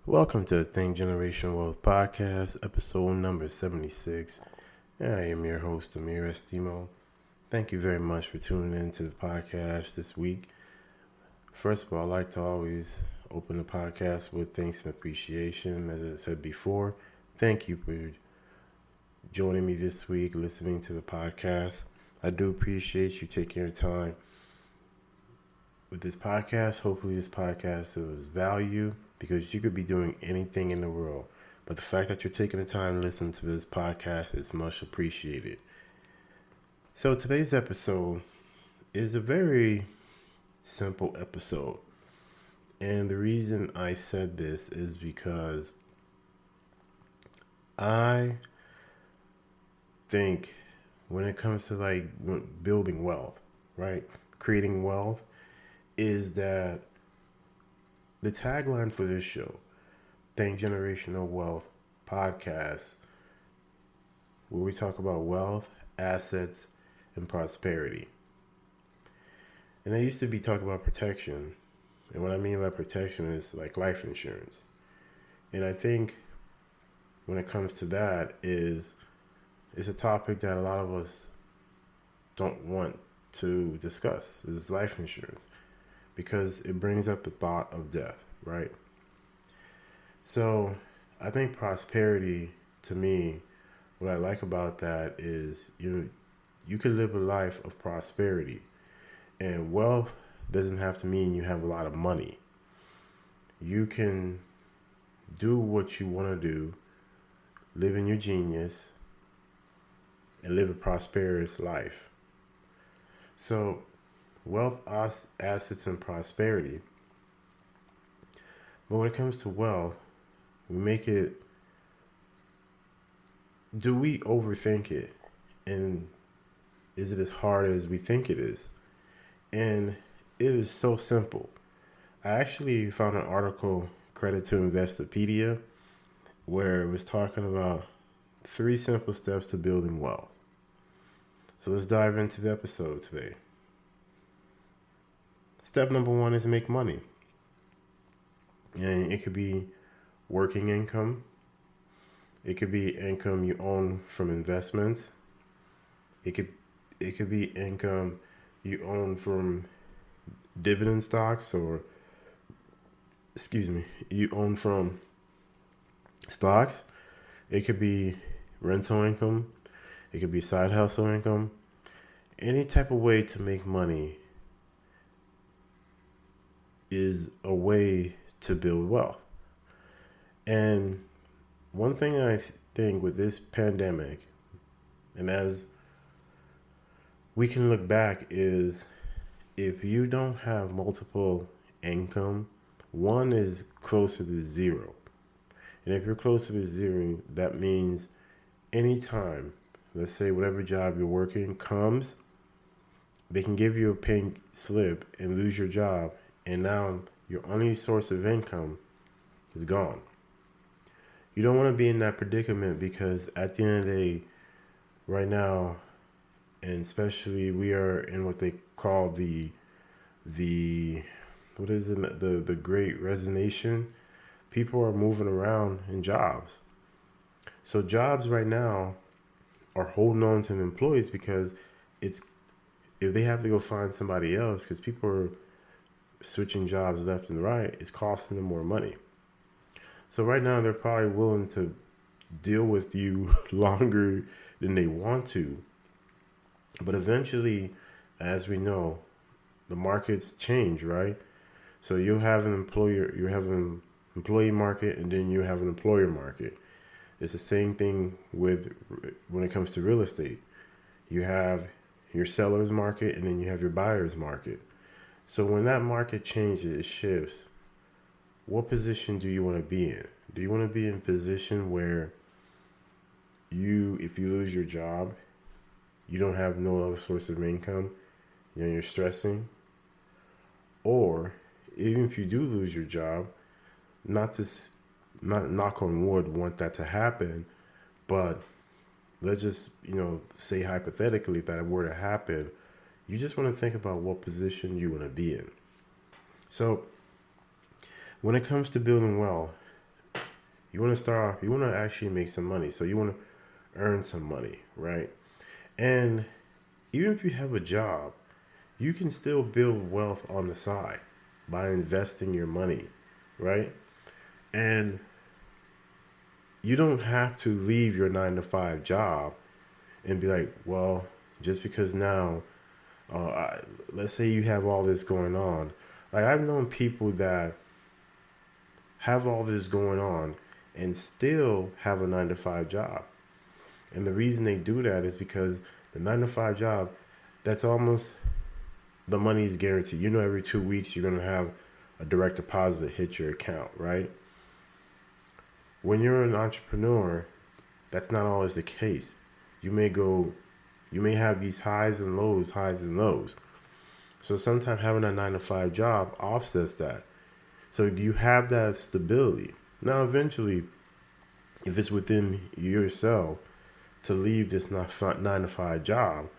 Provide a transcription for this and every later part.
Welcome to the Think Generation Wealth Podcast, episode number 76. I am your host, Amir Estimo. Thank you very much for tuning in to the podcast this week. First of all, I'd like to always open the podcast with thanks and appreciation. As I said before, thank you for joining me this week, listening to the podcast. I do appreciate you taking your time with this podcast. Hopefully this podcast is value, because you could be doing anything in the world, but the fact that you're taking the time to listen to this podcast is much appreciated. So today's episode is a very simple episode, and the reason I said this is because I think when it comes to building wealth, right, creating wealth, is that the tagline for this show, Think Generational Wealth Podcast, where we talk about wealth, assets, and prosperity. And I used to be talking about protection. And what I mean by protection is like life insurance. And I think when it comes to that it's a topic that a lot of us don't want to discuss, is life insurance, because it brings up the thought of death, right? So I think prosperity, to me, what I like about that is you can live a life of prosperity. And wealth doesn't have to mean you have a lot of money. You can do what you want to do, live in your genius, and live a prosperous life. So wealth, assets, and prosperity. But when it comes to wealth, we make it, do we overthink it? And is it as hard as we think it is? And it is so simple. I actually found an article, credit to Investopedia, where it was talking about 3 simple steps to building wealth. So let's dive into the episode today. Step number 1 is make money. And it could be working income. It could be income you own from investments. It could be income you own from dividend stocks, or you own from stocks. It could be rental income. It could be side hustle income. Any type of way to make money is a way to build wealth. And one thing I think with this pandemic, and as we can look back, is if you don't have multiple income, one is closer to zero. And if you're closer to zero, that means anytime, let's say whatever job you're working comes, they can give you a pink slip and lose your job, and now your only source of income is gone. You don't want to be in that predicament, because at the end of the day, right now, and especially we are in what they call the what is it, the great resignation. People are moving around in jobs. So jobs right now are holding on to the employees, because it's, if they have to go find somebody else, because people are switching jobs left and right, it's costing them more money. So right now they're probably willing to deal with you longer than they want to. But eventually, as we know, the markets change, right? So you have an employee market, and then you have an employer market. It's the same thing when it comes to real estate. You have your seller's market, and then you have your buyer's market. So when that market changes, it shifts, what position do you want to be in? Do you want to be in a position where if you lose your job, you don't have no other source of income, you're stressing? Or even if you do lose your job, not knock on wood, want that to happen, but let's just, say hypothetically if that were to happen, you just want to think about what position you want to be in. So when it comes to building wealth, You want to start off, you want to actually make some money. So you want to earn some money, right? And even if you have a job, you can still build wealth on the side by investing your money, right? And you don't have to leave your 9 to 5 job and be like, well, just because now, let's say you have all this going on. Like, I've known people that have all this going on and still have a 9 to 5 job. And the reason they do that is because the 9 to 5 job, that's almost the money is guaranteed. You know, every 2 weeks you're going to have a direct deposit hit your account, right? When you're an entrepreneur, that's not always the case. You may have these highs and lows, highs and lows. So sometimes having a 9 to 5 job offsets that. So you have that stability. Now, eventually, if it's within yourself to leave this 9 to 5 job,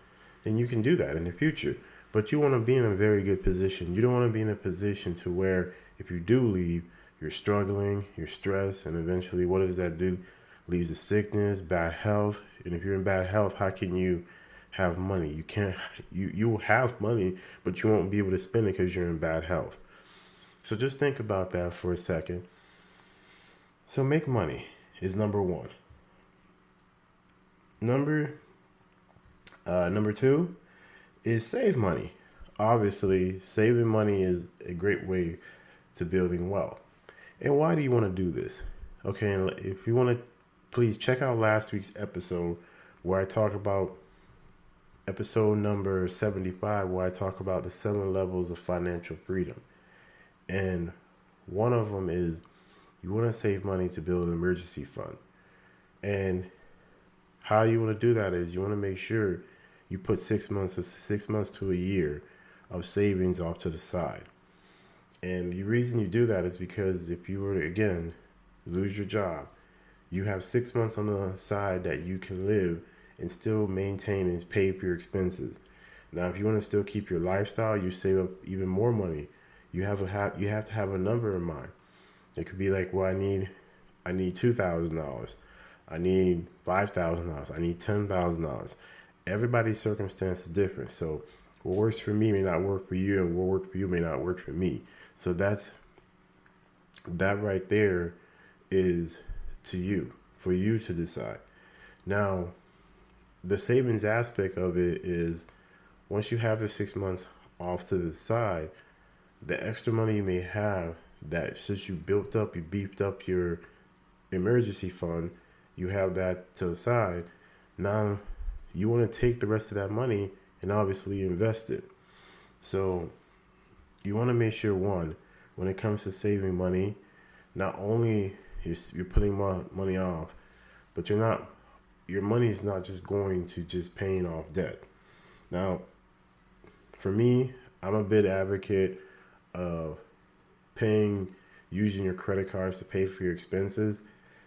then you can do that in the future. But you want to be in a very good position. You don't want to be in a position to where if you do leave, you're struggling, you're stressed, and eventually what does that do? Leads to sickness, bad health. And if you're in bad health, how can you have money? You can't, you will have money, but you won't be able to spend it because you're in bad health. So just think about that for a second. So make money is number one. Number two is save money. Obviously, saving money is a great way to building wealth. And why do you want to do this? Okay, and if you want to, please check out last week's episode where I talk about episode number 75, where I talk about the 7 levels of financial freedom. And one of them is you want to save money to build an emergency fund. And how you want to do that is you want to make sure you put 6 months to a year of savings off to the side. And the reason you do that is because if you were to, again, lose your job, you have 6 months on the side that you can live and still maintain and pay for your expenses. Now, if you want to still keep your lifestyle, you save up even more money. You have to have a number in mind. It could be like, well, I need $2,000. I need $5,000. I need $10,000. Everybody's circumstance is different. So what works for me may not work for you, and what works for you may not work for me. So that right there is to you, for you to decide. Now, the savings aspect of it is once you have the 6 months off to the side, the extra money you may have that since you beefed up your emergency fund, you have that to the side. Now you want to take the rest of that money and obviously invest it. So you want to make sure, one, when it comes to saving money, not only you're putting money off, but your money is not just going to just paying off debt. Now, for me, I'm a big advocate of using your credit cards to pay for your expenses.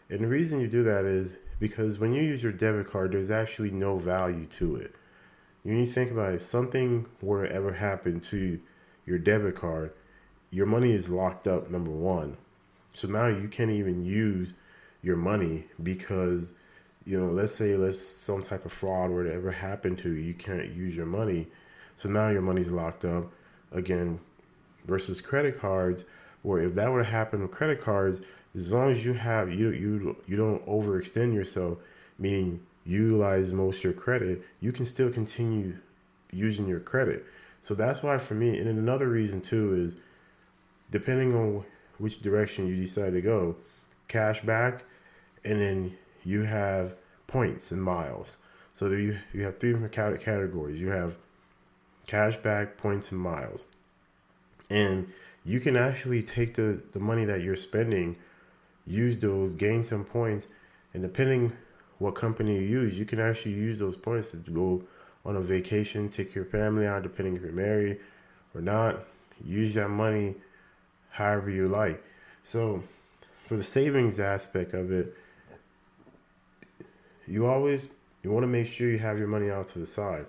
And the reason you do that is because when you use your debit card, there's actually no value to it. You need to think about it. If something were to ever happen to your debit card, your money is locked up, number one. So now you can't even use your money because, let's say some type of fraud were to ever happen to you, you can't use your money. So now your money's locked up again versus credit cards, where if that were to happen with credit cards, as long as you don't overextend yourself, meaning utilize most of your credit, you can still continue using your credit. So that's why for me, and another reason too is depending on which direction you decide to go, cash back, and then you have points and miles. So you have 3 different categories. You have cash back, points, and miles. And you can actually take the money that you're spending, use those, gain some points, and depending what company you use, you can actually use those points to go on a vacation, take your family out, depending if you're married or not. Use that money however you like. So for the savings aspect of it, you want to make sure you have your money out to the side,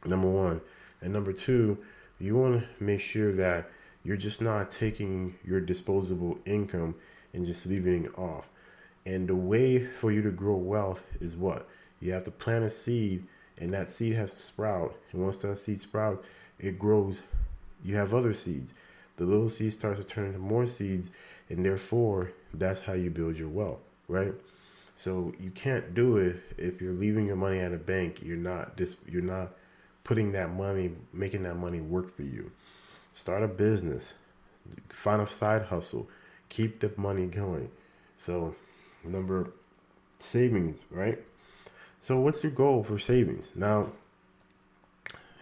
number one. And number two, you want to make sure that you're just not taking your disposable income and just leaving it off. And the way for you to grow wealth is what? You have to plant a seed, and that seed has to sprout. And once that seed sprouts, it grows. You have other seeds. The little seeds start to turn into more seeds, and therefore, that's how you build your wealth, right? So you can't do it if you're leaving your money at a bank. You're not putting that money, making that money work for you. Start a business, find a side hustle, keep the money going. So number savings, right? So what's your goal for savings? Now,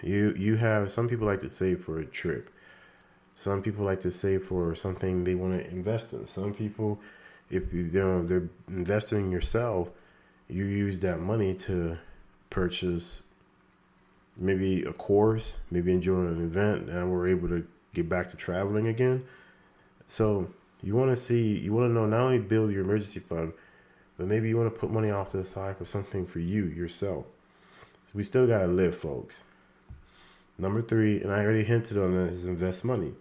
you have some people like to save for a trip. Some people like to save for something they want to invest in. Some people, if they're investing in yourself, you use that money to purchase maybe a course, maybe enjoy an event, and we're able to get back to traveling again. So you want to know not only build your emergency fund, but maybe you want to put money off to the side for something for you yourself. So we still gotta live, folks. Number three, and I already hinted on it, is invest money.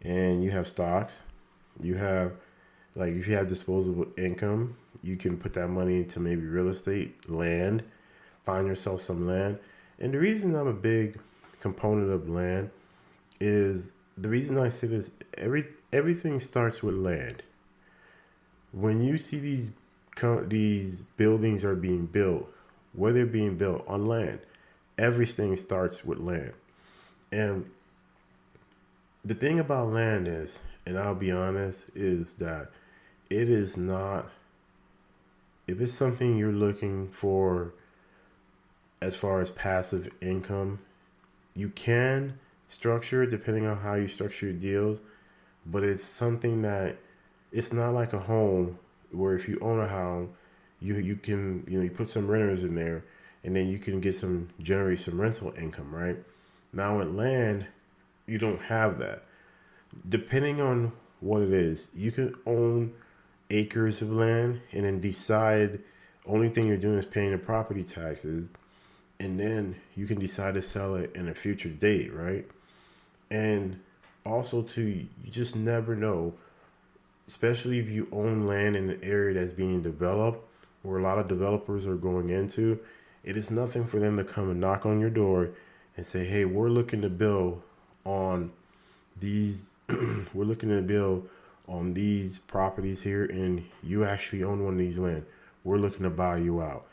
And you have stocks. You have, like, if you have disposable income, you can put that money into maybe real estate, land, find yourself some land. And the reason I'm a big component of land is the reason I say this, everything starts with land. When you see these buildings are being built, where they're being built on land, everything starts with land. And the thing about land is, and I'll be honest, is that it is not, if it's something you're looking for as far as passive income, you can structure it depending on how you structure your deals, but it's something that it's not like a home where if you own a home, you can, you put some renters in there and then you can generate some rental income, right? Now with land, you don't have that. Depending on what it is, you can own acres of land and then decide only thing you're doing is paying the property taxes, and then you can decide to sell it in a future date, right? And also too, you just never know, especially if you own land in an area that's being developed, where a lot of developers are going into. It is nothing for them to come and knock on your door and say, hey, we're looking to build on these we're looking to build on these properties here, and you actually own one of these land. We're looking to buy you out.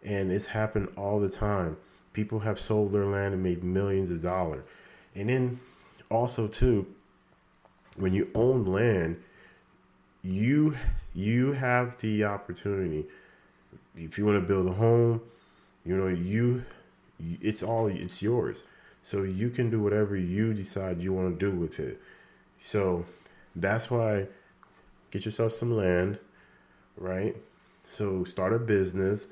And it's happened all the time. People have sold their land and made millions of dollars. And then also too, when you own land, you have the opportunity. If you want to build a home, it's yours. So you can do whatever you decide you want to do with it. So that's why get yourself some land, right? So start a business.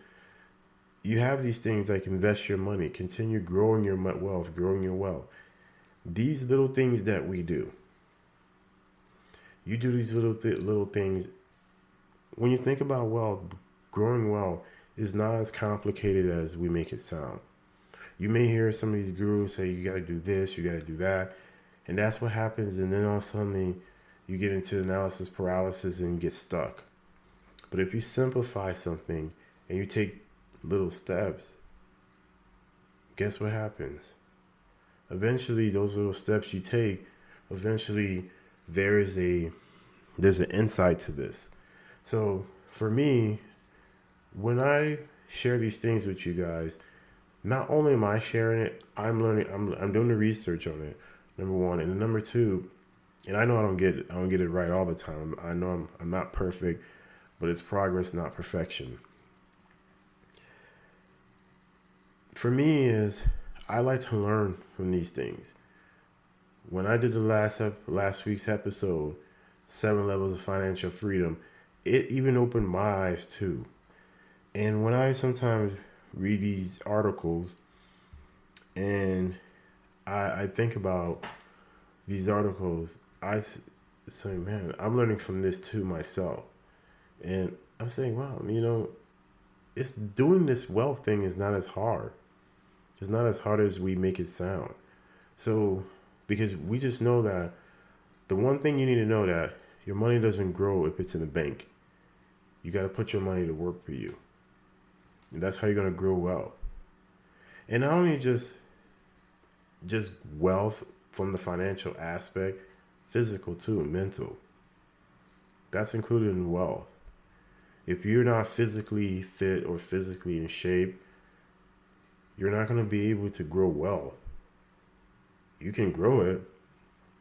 You have these things like invest your money, continue growing your wealth, growing your wealth. These little things that we do. You do these little things. When you think about wealth, growing wealth is not as complicated as we make it sound. You may hear some of these gurus say you got to do this, you got to do that, and that's what happens. And then all of a sudden, you get into analysis paralysis and you get stuck. But if you simplify something and you take little steps, guess what happens? Eventually, those little steps you take, eventually there's an insight to this. So for me, when I share these things with you guys, not only am I sharing it, I'm learning. I'm doing the research on it. Number one, and number two, and I know I don't get it right all the time. I know I'm not perfect, but it's progress, not perfection. For me, is I like to learn from these things. When I did the last week's episode, 7 Levels of Financial Freedom, it even opened my eyes too. And when I sometimes read these articles and I think about these articles, I say, man, I'm learning from this too myself. And I'm saying, wow, it's doing this wealth thing is not as hard. It's not as hard as we make it sound. So, because we just know that the one thing you need to know that your money doesn't grow if it's in a bank. You got to put your money to work for you. And that's how you're going to grow wealth. And not only just wealth from the financial aspect, physical too, mental. That's included in wealth. If you're not physically fit or physically in shape, you're not going to be able to grow wealth. You can grow it,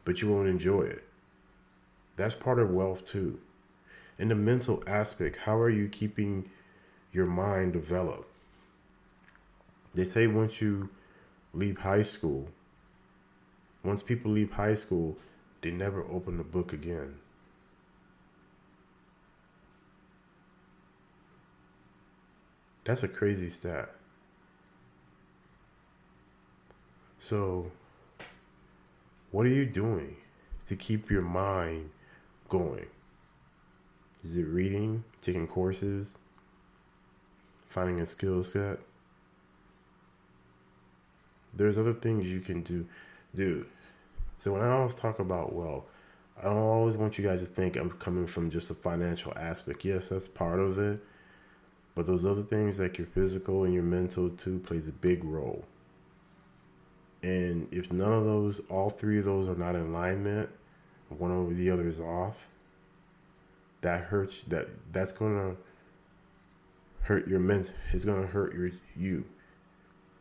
but you won't enjoy it. That's part of wealth too. In the mental aspect, how are you keeping your mind developed? They say once people leave high school, they never open the book again. That's a crazy stat. So, what are you doing to keep your mind going? Is it reading, taking courses, finding a skill set? There's other things you can do. So when I always talk about wealth, I don't always want you guys to think I'm coming from just a financial aspect. Yes, that's part of it. But those other things like your physical and your mental too plays a big role. And if none of those, all three of those are not in alignment, one over the other is off, that hurts. That's gonna hurt your mental. It's gonna hurt you.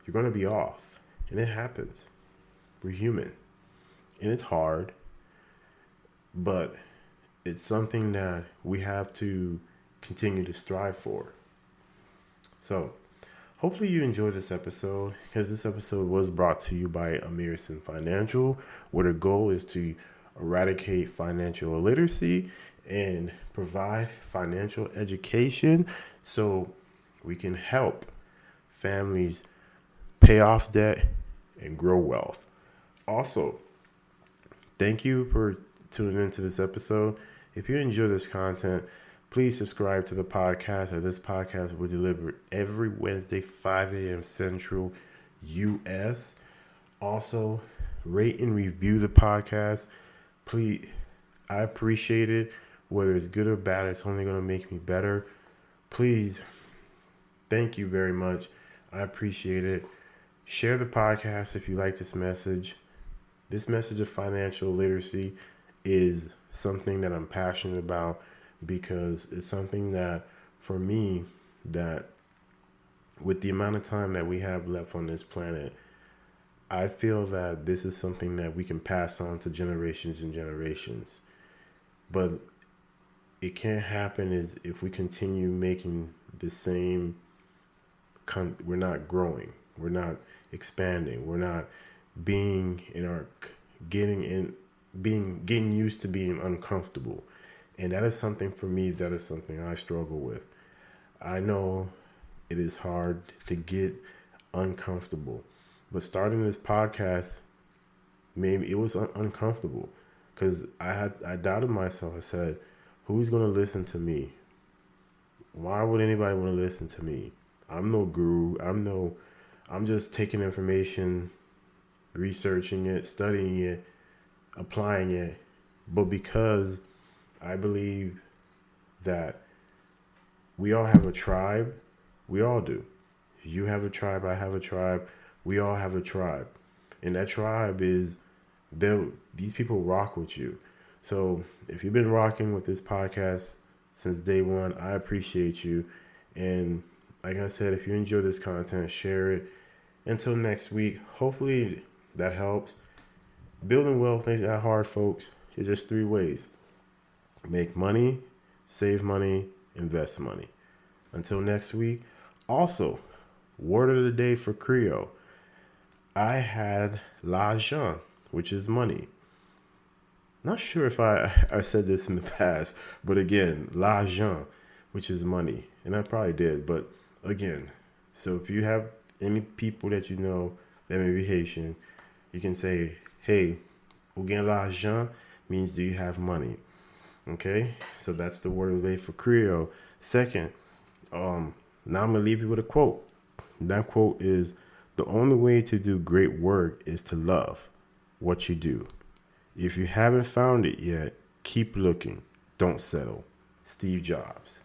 You're gonna be off, and it happens. We're human, and it's hard, but it's something that we have to continue to strive for. So, hopefully you enjoyed this episode, because this episode was brought to you by Amirson Financial, where the goal is to eradicate financial illiteracy and provide financial education so we can help families pay off debt and grow wealth. Also, thank you for tuning into this episode. If you enjoy this content, please subscribe to the podcast. This podcast will deliver every Wednesday, 5 a.m. Central U.S. Also, rate and review the podcast. Please, I appreciate it. Whether it's good or bad, it's only going to make me better. Please, thank you very much. I appreciate it. Share the podcast if you like this message. This message of financial literacy is something that I'm passionate about, because it's something that, for me, that with the amount of time that we have left on this planet, I feel that this is something that we can pass on to generations and generations. But it can't happen is if we continue making the same. We're not growing. We're not expanding. We're not being getting used to being uncomfortable. And that is something for me, that is something I struggle with. I know it is hard to get uncomfortable, but starting this podcast, maybe it was uncomfortable, because I doubted myself. I said, who's going to listen to me? Why would anybody want to listen to me? I'm no guru. I'm just taking information, researching it, studying it, applying it. But because I believe that we all have a tribe, we all do. You have a tribe, I have a tribe, we all have a tribe. And that tribe is, these people rock with you. So if you've been rocking with this podcast since day one, I appreciate you. And like I said, if you enjoy this content, share it. Until next week, hopefully that helps. Building wealth ain't that hard, folks. It's just 3 ways. Make money, save money, invest money. Until next week. Also, word of the day for Creole. I had l'argent, which is money. Not sure if I said this in the past, but again, l'argent, which is money. And I probably did, but again, so if you have any people that you know that may be Haitian, you can say, hey, ou gen l'argent means do you have money? Okay, so that's the word of the day for Creole. Second, now I'm going to leave you with a quote. That quote is, the only way to do great work is to love what you do. If you haven't found it yet, keep looking. Don't settle. Steve Jobs.